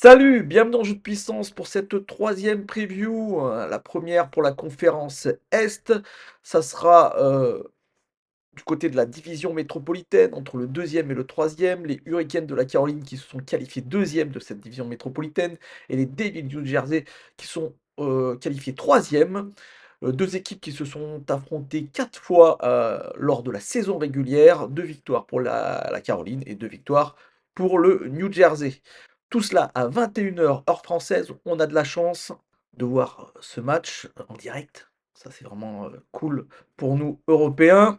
Salut, bienvenue dans Jeu de puissance pour cette troisième preview, la première pour la conférence Est. Ça sera du côté de la division métropolitaine entre le deuxième et le troisième, les Hurricanes de la Caroline qui se sont qualifiés deuxième de cette division métropolitaine et les Devils du New Jersey qui sont qualifiés troisième. Deux équipes qui se sont affrontées quatre fois lors de la saison régulière, deux victoires pour la Caroline et deux victoires pour le New Jersey. Tout cela à 21 h heure française. On a de la chance de voir ce match en direct. Ça, c'est vraiment cool pour nous, Européens.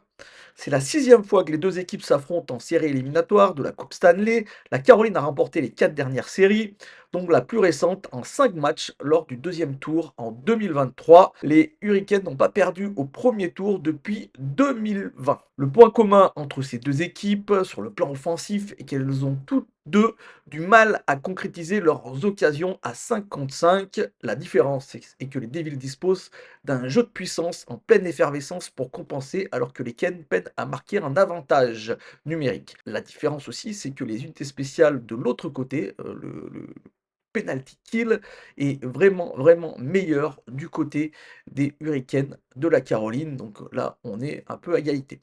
C'est la sixième fois que les deux équipes s'affrontent en série éliminatoire de la Coupe Stanley. La Caroline a remporté les quatre dernières séries, donc la plus récente en 5 matchs lors du deuxième tour en 2023. Les Hurricanes n'ont pas perdu au premier tour depuis 2020. Le point commun entre ces deux équipes sur le plan offensif est qu'elles ont toutes deux du mal à concrétiser leurs occasions à 5 contre 5. La différence est que les Devils disposent d'un jeu de puissance en pleine effervescence pour compenser, alors que les Ken peinent à marquer un avantage numérique. La différence aussi, c'est que les unités spéciales de l'autre côté, le penalty kill, est vraiment meilleur du côté des Hurricanes de la Caroline. Donc là, on est un peu à égalité.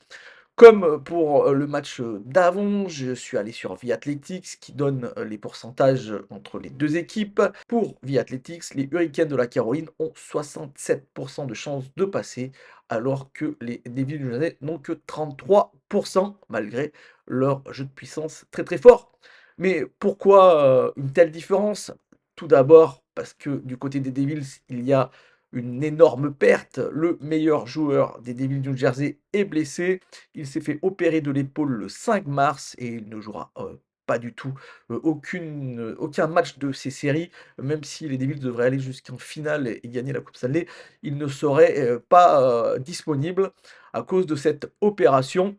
Comme pour le match d'avant, je suis allé sur Viathletics qui donne les pourcentages entre les deux équipes. Pour Viathletics, les Hurricanes de la Caroline ont 67% de chances de passer, alors que les Devils du Jersey n'ont que 33%, malgré leur jeu de puissance très fort. Mais pourquoi une telle différence? Tout d'abord, parce que du côté des Devils, il y a une énorme perte. Le meilleur joueur des Devils du New Jersey est blessé. Il s'est fait opérer de l'épaule le 5 mars et il ne jouera pas du tout aucun match de ces séries, même si les Devils devraient aller jusqu'en finale et gagner la Coupe Stanley, il ne serait pas disponible à cause de cette opération.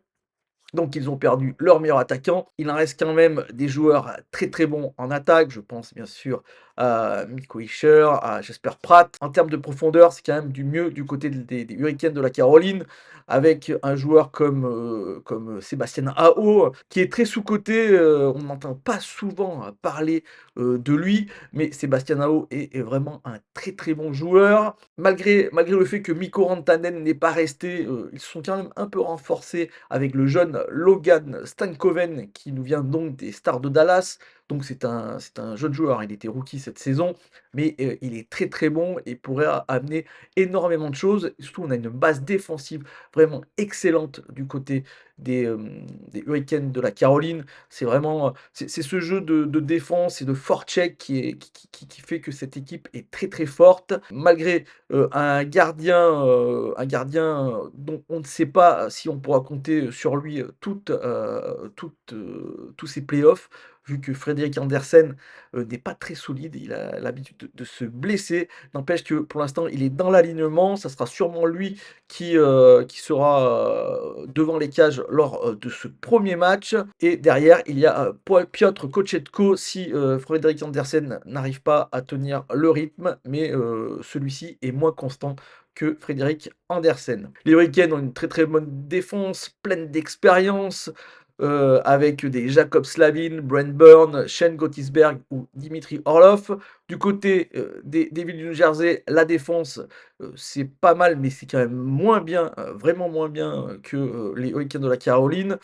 Donc ils ont perdu leur meilleur attaquant. Il en reste quand même des joueurs très bons en attaque. Je pense bien sûr à Nico Hischier, à Jesper Pratt. En termes de profondeur, c'est quand même du mieux du côté des Hurricanes de la Caroline, avec un joueur comme Sébastien Aho, qui est très sous-coté. On n'entend pas souvent parler de lui, mais Sébastien Aho est vraiment un très bon joueur. Malgré le fait que Mikko Rantanen n'est pas resté, ils se sont quand même un peu renforcés avec le jeune Logan Stankoven qui nous vient donc des Stars de Dallas. Donc c'est un jeune joueur, il était rookie cette saison, mais il est très bon et pourrait amener énormément de choses. Et surtout, on a une base défensive vraiment excellente du côté des Hurricanes de la Caroline. C'est vraiment c'est ce jeu de défense et de forecheck qui fait que cette équipe est très forte. Malgré un gardien dont on ne sait pas si on pourra compter sur lui tous ces playoffs, vu que Frédéric Andersen n'est pas très solide, il a l'habitude de se blesser. N'empêche que pour l'instant, il est dans l'alignement. Ça sera sûrement lui qui sera devant les cages lors de ce premier match. Et derrière, il y a Piotr Kochetkov si Frédéric Andersen n'arrive pas à tenir le rythme, mais celui-ci est moins constant que Frédéric Andersen. Les Hurricanes ont une très bonne défense, pleine d'expérience, avec des Jacob Slavin, Brent Burns, Shane Gottisberg ou Dimitri Orlov. Du côté des Devils du New Jersey, la défense, c'est pas mal, mais c'est quand même moins bien, vraiment moins bien que les Hurricanes de la Caroline.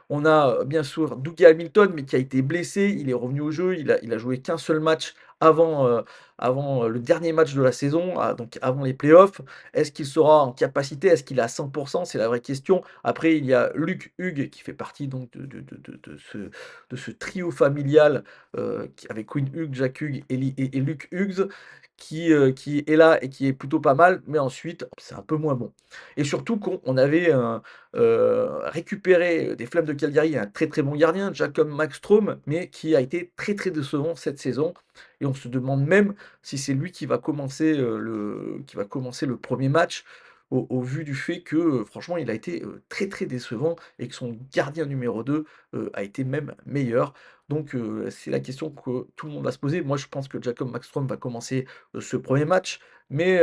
On a bien sûr Dougie Hamilton, mais qui a été blessé. Il est revenu au jeu. Il a joué qu'un seul match avant le dernier match de la saison, donc avant les playoffs. Est-ce qu'il sera en capacité? Est-ce qu'il est à 100%? C'est la vraie question. Après, il y a Luc Hughes qui fait partie donc de ce trio familial avec Quinn Hughes, Jack Hughes et Luc Hughes qui est là et qui est plutôt pas mal, mais ensuite, c'est un peu moins bon. Et surtout qu'on avait récupéré des Flammes de Calgary un très bon gardien, Jacob Markstrom, mais qui a été très décevant cette saison. Et on se demande même si c'est lui qui va commencer le premier match, au vu du fait que franchement, il a été très décevant et que son gardien numéro 2 a été même meilleur. Donc, c'est la question que tout le monde va se poser. Moi, je pense que Jacob Markstrom va commencer ce premier match, mais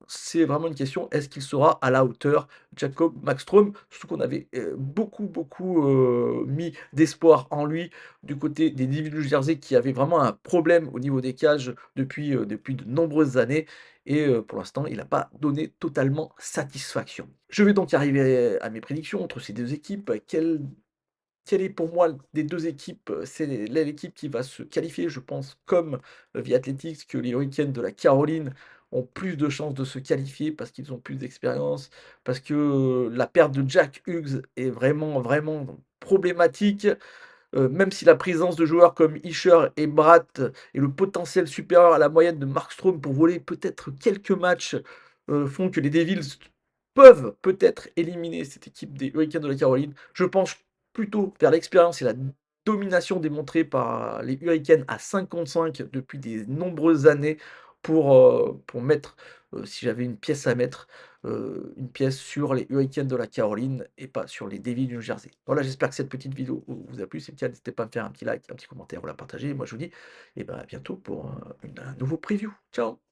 c'est vraiment une question, est-ce qu'il sera à la hauteur, Jacob Markstrom? Surtout qu'on avait, beaucoup, mis d'espoir en lui du côté des Devils du Jersey qui avaient vraiment un problème au niveau des cages depuis de nombreuses années et pour l'instant, il n'a pas donné totalement satisfaction. Je vais donc arriver à mes prédictions entre ces 2 équipes. Quelle est pour moi des 2 équipes, c'est l'équipe qui va se qualifier, je pense, comme, The Athletics, que les Hurricanes de la Caroline ont plus de chances de se qualifier parce qu'ils ont plus d'expérience, parce que, la perte de Jack Hughes est vraiment, vraiment problématique. Même si la présence de joueurs comme Isher et Bratt et le potentiel supérieur à la moyenne de Markstrom pour voler peut-être quelques matchs, font que les Devils peuvent peut-être éliminer cette équipe des Hurricanes de la Caroline. Je penche plutôt vers l'expérience et la domination démontrée par les Hurricanes à 5 contre 5 depuis des nombreuses années pour mettre, si j'avais une pièce à mettre, une pièce sur les Hurricanes de la Caroline et pas sur les Devils du New Jersey. Voilà, j'espère que cette petite vidéo vous a plu. Si c'est le cas, n'hésitez pas à me faire un petit like, un petit commentaire ou la partager. Moi, je vous dis, eh ben, à bientôt pour un nouveau preview. Ciao!